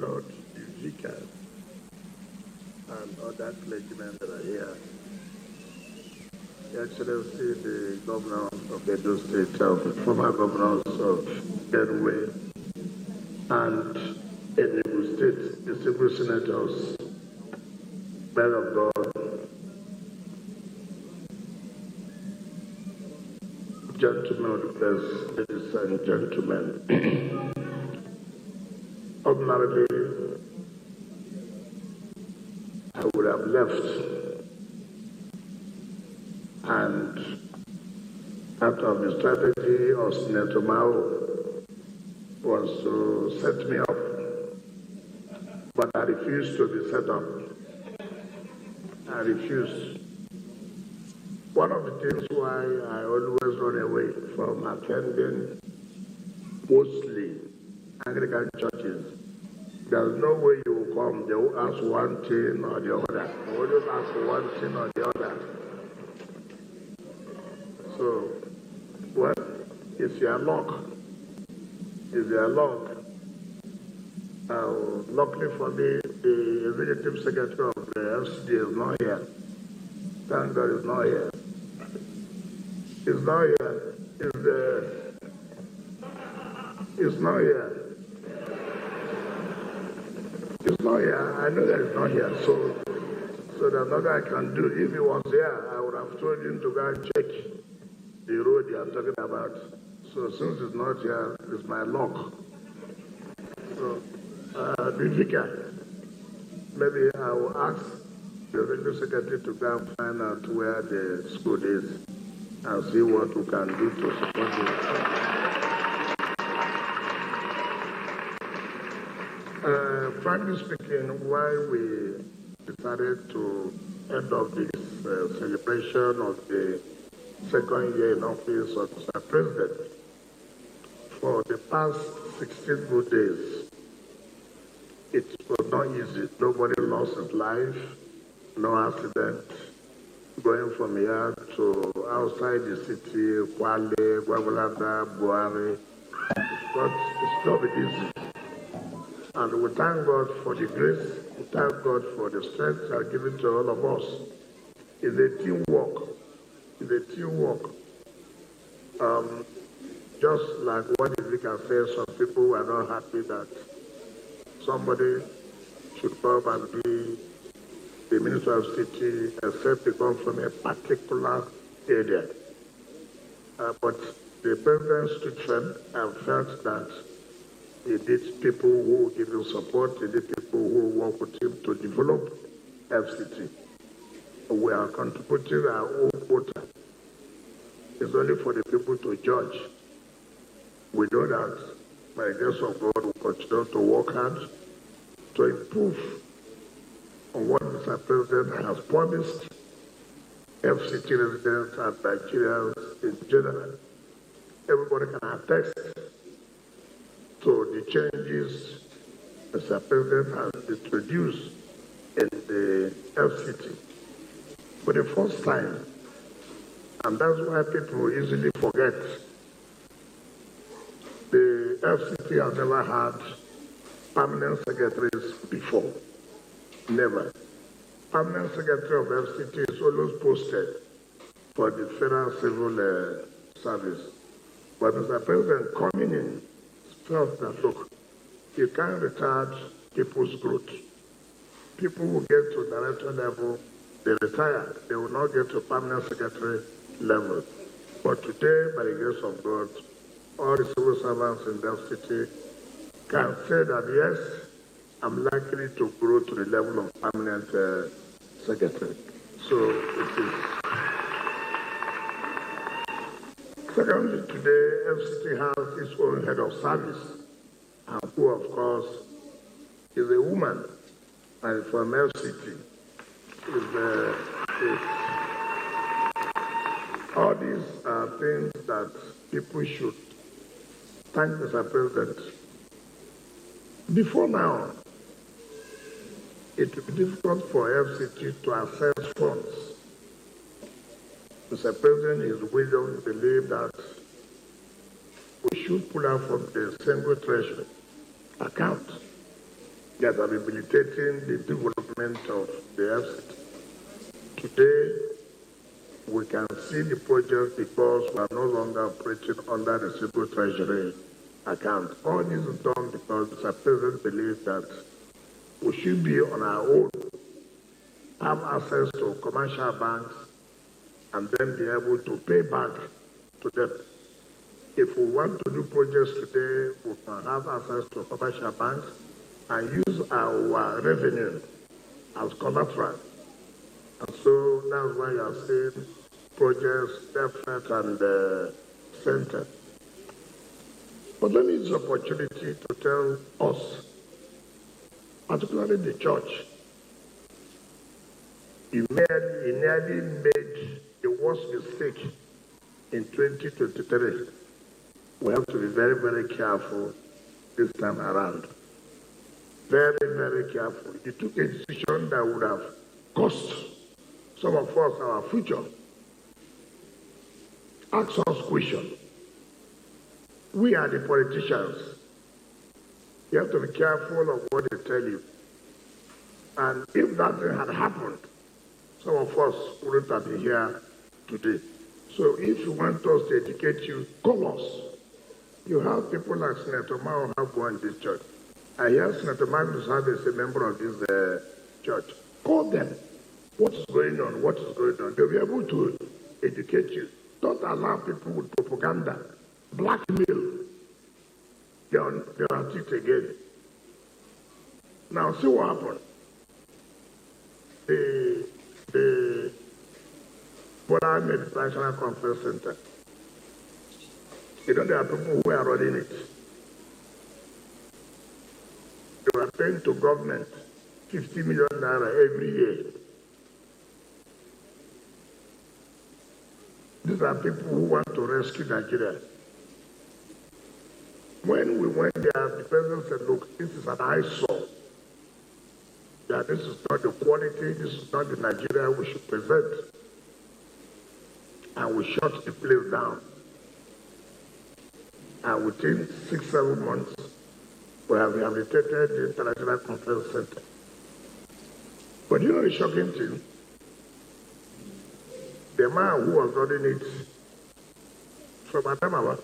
Lord, the vicar, and other clergymen that are here. Your Excellency, the Governor of Edo State, the former governors of Benue, and Enugu State, the civil senators, men of God, gentlemen of the press, ladies and gentlemen. Ordinarily, I would have left, and part of the strategy of Senator Mao was to set me up, but I refused to be set up. I refused. One of the things why I always run away from attending mostly Anglican churches, there's no way you will come. They will ask one thing or the other. They will just ask one thing or the other. So, well, it's your luck. It's your luck. Luckily for me, the executive secretary of the FCD is not here. Thank God he's not here. He's not here. He's not here. He's not here. I know that he's not here. So there's nothing I can do. If he was here, I would have told him to go and check the road you are talking about. So since he's not here, it's my luck. So, the vicar, maybe I will ask the executive secretary to go and find out where the school is and see what we can do to support it. Frankly speaking, why we decided to end up this celebration of the second year in office of Mr. President, for the past 16 good days, it was not easy. Nobody lost his life, no accident, going from here to outside the city, Kwale, Gwagwalada, Buhari. But it's not easy. And we thank God for the grace, we thank God for the strength that are given to all of us. It's a teamwork. It's a teamwork. Just like what the vicar says, some people were not happy that somebody should come and be the Minister of City, except they come from a particular area. But the President stood firm and felt that he did people who give him support, he did people who work with him to develop FCT. We are contributing our own quota. It's only for the people to judge. We know that by the grace of God, we continue to work hard to improve on what Mr. President has promised FCT residents and Nigerians in general. Everybody can attest to the changes Mr. President has introduced in the FCT for the first time. And that's why people easily forget. The FCT has never had permanent secretaries before. Never. Permanent secretary of FCT is always posted for the Federal Civil Service. But Mr. President coming in felt that, look, you can't retard people's growth. People who get to director level, they retire. They will not get to permanent secretary level. But today, by the grace of God, all the civil servants in the city can say that, yes, I'm likely to grow to the level of permanent secretary. So it is. Secondly, today, FCT has its own head of service, and who, of course, is a woman, and from FCT. All these are things that people should thank Mr. President. Before now, it would be difficult for FCT to access funds. Mr. President is wisdom to believe that we should pull out from the single treasury account that are rehabilitating the development of the FCT. Today, we can see the project because we are no longer operating under the civil treasury account. All this is done because the president believes that we should be on our own, have access to commercial banks, and then be able to pay back to them. If we want to do projects today, we can have access to commercial banks and use our revenue as collateral. And so that's why you are seeing projects definite and center. But let me use the opportunity to tell us, particularly the church, you nearly made the worst mistake in 2023. We have to be very, very careful this time around. Very, very careful. You took a decision that would have cost some of us our future. Ask us questions. We are the politicians. You have to be careful of what they tell you. And if that thing had happened, some of us wouldn't have been here today. So if you want us to educate you, call us. You have people like Senator Mao have one in this church. I hear Senator Magnus is a member of this church. Call them. What is going on? What is going on? They'll be able to educate you. Don't allow people with propaganda, blackmail. They're at it again. Now, see what happened. The Bola National Conference Center. You know, there are people who are running it. They were paying to government 50 million naira every year. These are people who want to rescue Nigeria. When we went there, the president said, look, this is an eyesore. That this is not the quality, this is not the Nigeria we should present. And we shut the place down. And within 6-7 months, we have rehabilitated the International Conference Center. But you know the shocking thing? The man who was running it from Adamawa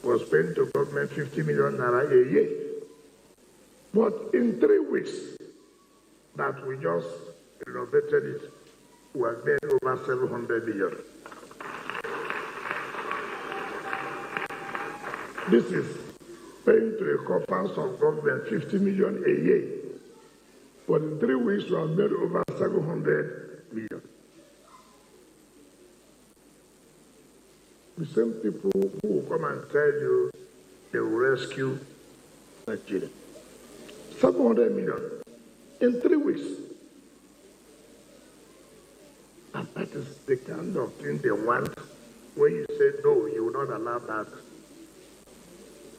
was paying to government 50 million naira a year. But in 3 weeks that we just renovated it, we have made over 700 million. This is paying to the coffers of government 50 million a year. But in 3 weeks, we have made over 700 million. The same people who will come and tell you they will rescue Nigeria. 700 million in 3 weeks. And that is the kind of thing they want. When you say no, you will not allow that.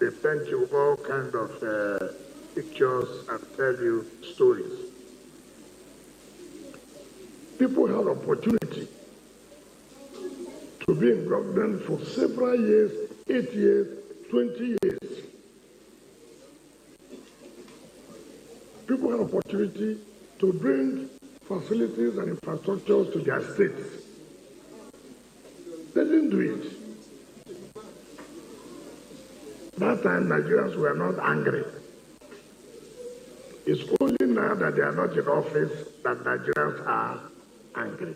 They send you all kinds of pictures and tell you stories. People have opportunity to be in government for several years, 8 years, 20 years. People have opportunity to bring facilities and infrastructures to their states. They didn't do it. That time, Nigerians were not angry. It's only now that they are not in office that Nigerians are angry.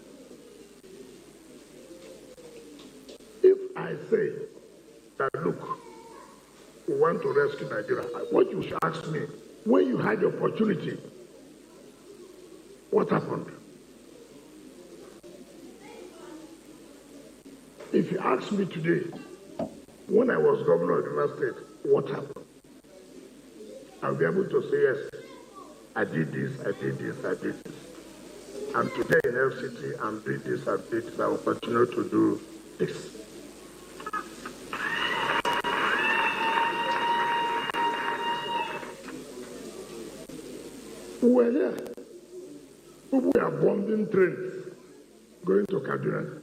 If I say that, look, we want to rescue Nigeria, what you should ask me, when you had the opportunity, what happened? If you ask me today, when I was governor of the Rivers State, what happened? I'll be able to say, yes, I did this, I did this, I did this. And today in FCT, I'm doing this, I did this, I will continue to do this. We were here. People were bombing trains going to Kaduna.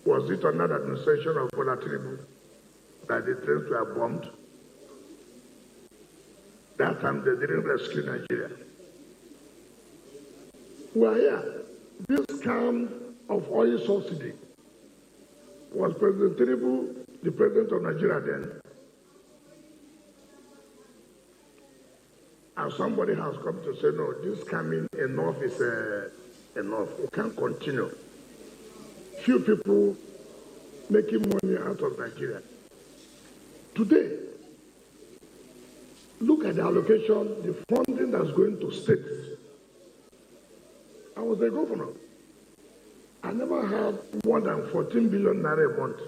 Was it under the administration of Bola Tinubu that the trains were bombed? That time they didn't rescue Nigeria. Well, yeah, this scam of oil subsidy was President Tinubu, the president of Nigeria then. And somebody has come to say, no, this scamming enough is enough. It can't continue. Few people making money out of Nigeria. Today, look at the allocation, the funding that's going to states. I was the governor. I never had more than 14 billion naira a month.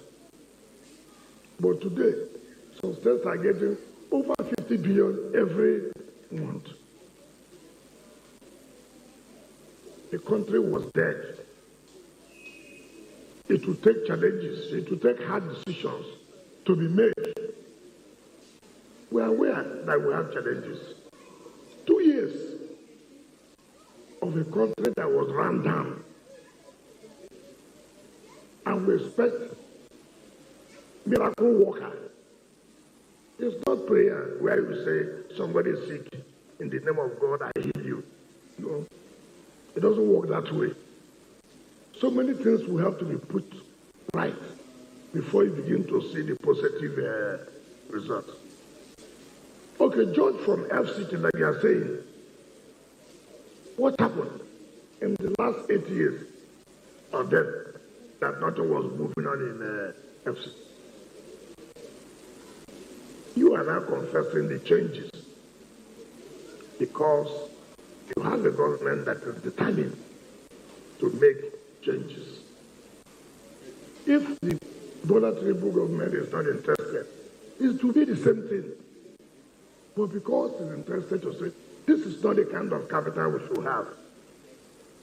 But today, some states are getting over 50 billion every month. The country was dead. It will take challenges, it will take hard decisions to be made. We are aware that we have challenges. 2 years of a country that was run down. And we expect miracle worker. It's not prayer where you say somebody is sick. In the name of God, I heal you. No, it doesn't work that way. So many things will have to be put right before you begin to see the positive results. Okay, judge from FCT, like you are saying, what happened in the last 8 years of them that nothing was moving on in FCT? You are now confessing the changes because you have a government that is determined to make changes. If the Bola Tinubu government is not interested, it will be the same thing. But because it's interested to say, this is not the kind of capital we should have.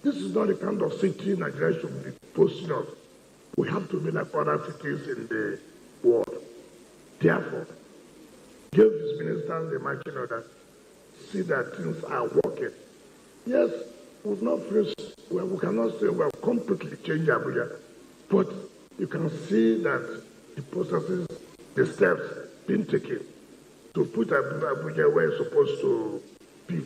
This is not the kind of city Nigeria should be boasting of. We have to be like other cities in the world. Therefore, give his ministers the marching order, see that things are working. Yes, we've not finished, well, we cannot say we have completely changed Abuja, but you can see that the processes, the steps being taken to put Abuja where it's supposed to be.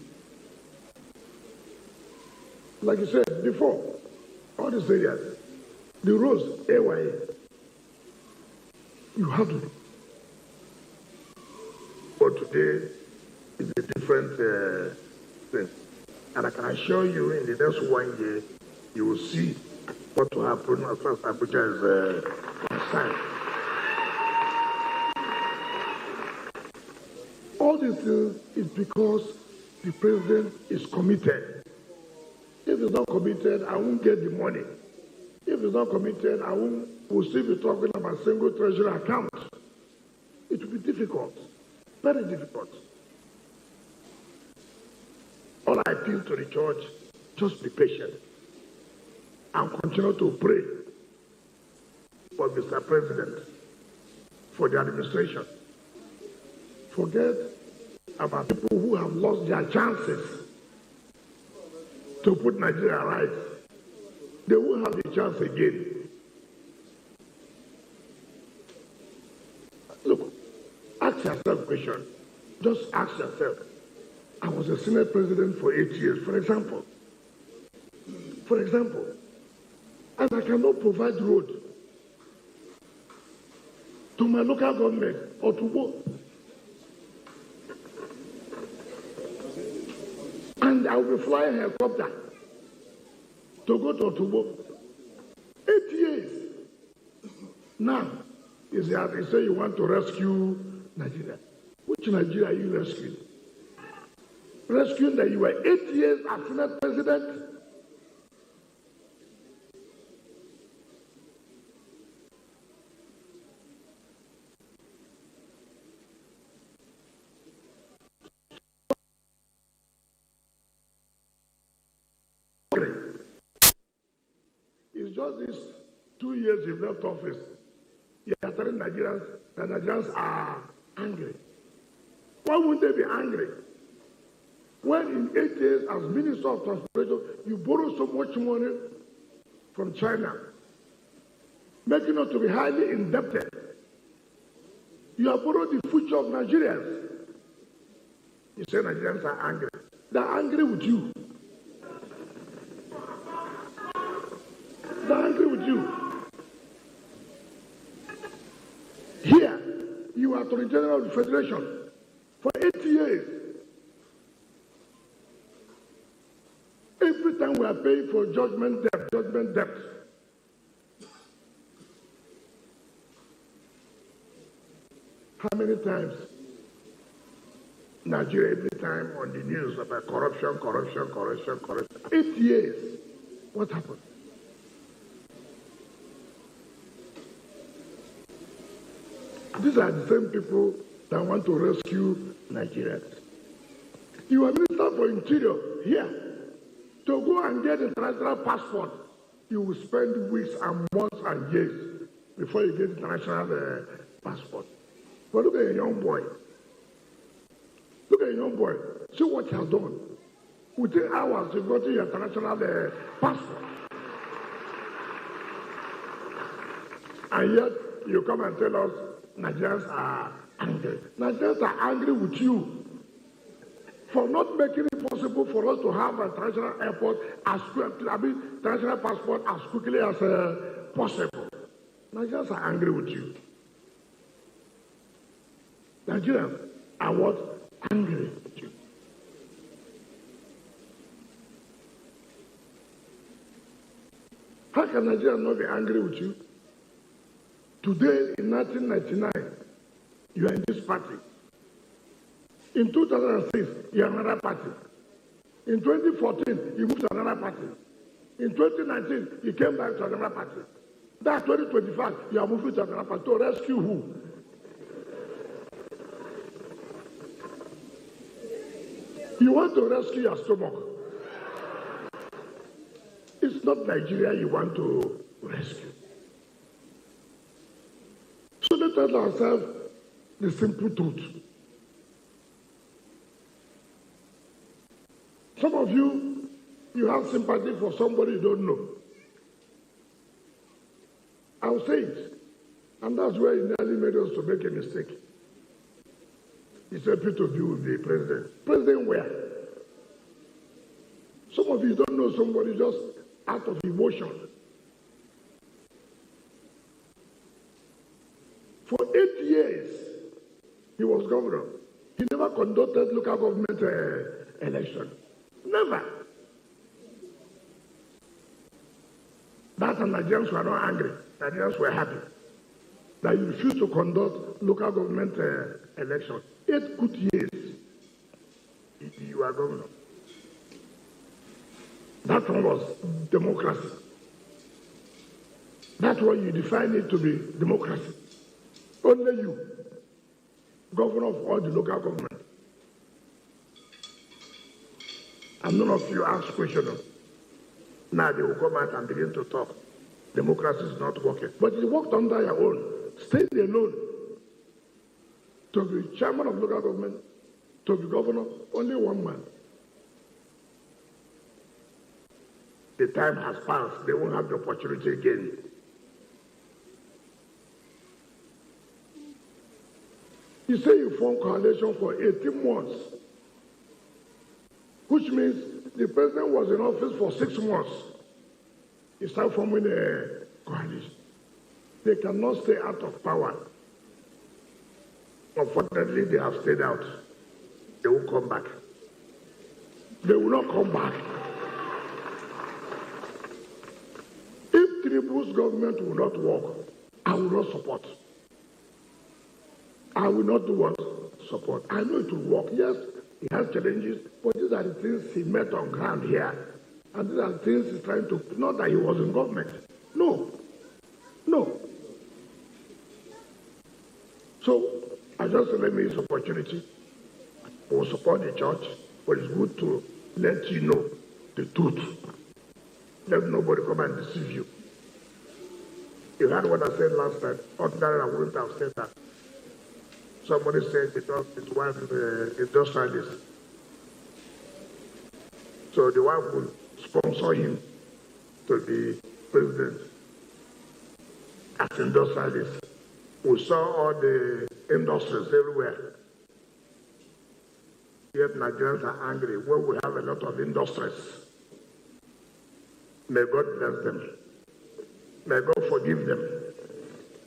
Like you said before, all these areas, the roads, AYA, you have to. But today is a different thing. And I can assure you in the next 1 year, you will see what will happen as far as Abuja is concerned. All these things is because the president is committed. If he's not committed, I won't get the money. If he's not committed, we'll still be talking about single treasury account. It will be difficult, very difficult. All I appeal to the church, just be patient and continue to pray for Mr. President, for the administration. Forget about people who have lost their chances to put Nigeria right. They will have the chance again. Look, ask yourself a question. Just ask yourself. I was a Senate president for 8 years, for example, and I cannot provide road to my local government or to work. And I will be flying a helicopter to go to Otubo. 8 years. Now, you say you want to rescue Nigeria. Which Nigeria are you rescuing? Rescuing that you were 8 years as Senate president? It's just these 2 years you've left office. You are telling Nigerians that Nigerians are angry. Why wouldn't they be angry? When in 8 years as Minister of Transportation, you borrow so much money from China, making us to be highly indebted. You have borrowed the future of Nigerians. You say Nigerians are angry. They're angry with you. They're angry with you. Here, you are Attorney General of the Federation for 8 years. Every time we are paying for judgment debt. How many times Nigeria, every time on the news about corruption. 8 years. What happened? These are the same people that want to rescue Nigerians. You are Minister for Interior here. To go and get international passport, you will spend weeks and months and years before you get international passport. But look at a young boy. Look at a young boy. See what he has done. Within hours, you've got your international passport. And yet, you come and tell us Nigerians are angry. Nigerians are angry with you for not making it possible for us to have an international airport international passport as quickly as possible. Nigerians are angry with you. Nigerians are what? Angry with you. How can Nigerians not be angry with you? Today, in 1999, you are in this party. In 2006, you are another party. In 2014, you moved to another party. In 2019, you came back to another party. That's 2025, you are moving to another party. To rescue who? You want to rescue your stomach. It's not Nigeria you want to rescue. So let's tell ourselves the simple truth. Some of you, you have sympathy for somebody you don't know. I'll say it. And that's where he nearly made us to make a mistake. He said, Peter, you will be president. President where? Some of you don't know somebody just out of emotion. For 8 years, he was governor. He never conducted local government election. Never. That and Nigerians were not angry. Nigerians were happy that you refused to conduct local government election. 8 good years, you are governor. That one was democracy. That's what you define it to be, democracy. Only you, governor of all the local government. And none of you ask questions. Now they will come out and begin to talk. Democracy is not working. But you worked under your own. Stay alone. To be chairman of local government, to be governor, only one man. The time has passed. They won't have the opportunity again. You say you formed coalition for 18 months, which means the president was in office for 6 months. You start forming a coalition. They cannot stay out of power. Unfortunately, they have stayed out. They will come back. They will not come back. If Tinubu's government will not work, I will not support. I will not do what? Support. I know it will work. Yes, he has challenges, but these are the things he met on ground here. And these are the things he's trying to, not that he was in government. No. No. So, I just let me use opportunity. I will support the church, but it's good to let you know the truth. Let nobody come and deceive you. You heard what I said last time. Ordinarily, I wouldn't have said that. Somebody said because his wife is industrialist. So the wife will sponsor him to be president as industrialist. We saw all the industries everywhere. Yet Nigerians are angry when we have a lot of industries. May God bless them. May God forgive them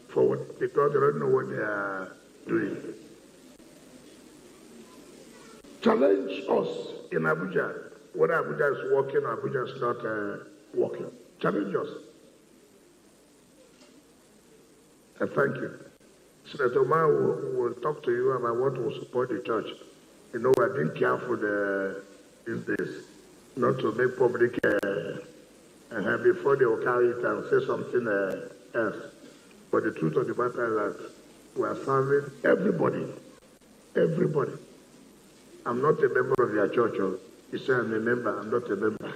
for what, because they don't know what they are doing. Challenge us in Abuja, whether Abuja is working or Abuja is not working. Challenge us. And thank you. Senator Ma will talk to you about what will support the church. You know, we're being careful these days not to make public before they will carry it and say something else. But the truth of the matter is that we are serving everybody. Everybody. I'm not a member of your church. You say I'm a member. I'm not a member.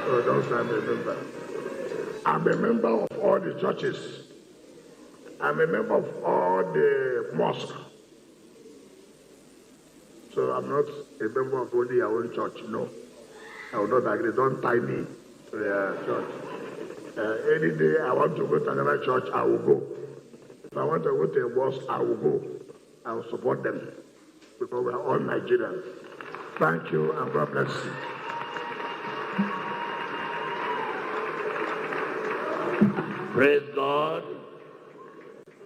So don't say I'm a member. I'm a member of all the churches. I'm a member of all the mosques. So I'm not a member of only your own church. No. I will not agree. Don't tie me to your church. Any day I want to go to another church, I will go. If I want to go to a mosque, I will go. I will support them. Because we are all Nigerians. Thank you and God bless you. Praise God.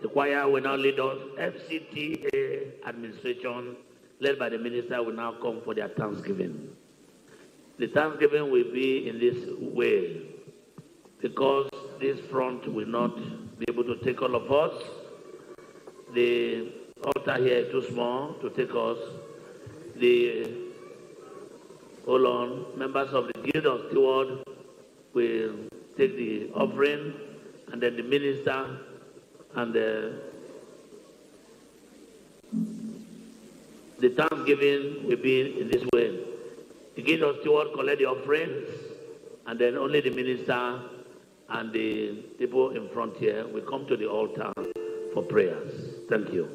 The choir will now lead us. FCTA administration, led by the minister, will now come for their Thanksgiving. The Thanksgiving will be in this way, because this front will not be able to take all of us. The altar here is too small to take us. Members of the Guild of Stewards will take the offering, and then the minister and the Thanksgiving will be in this way. The Guild of Stewards collect the offerings, and then only the minister and the people in front here will come to the altar for prayers. Thank you.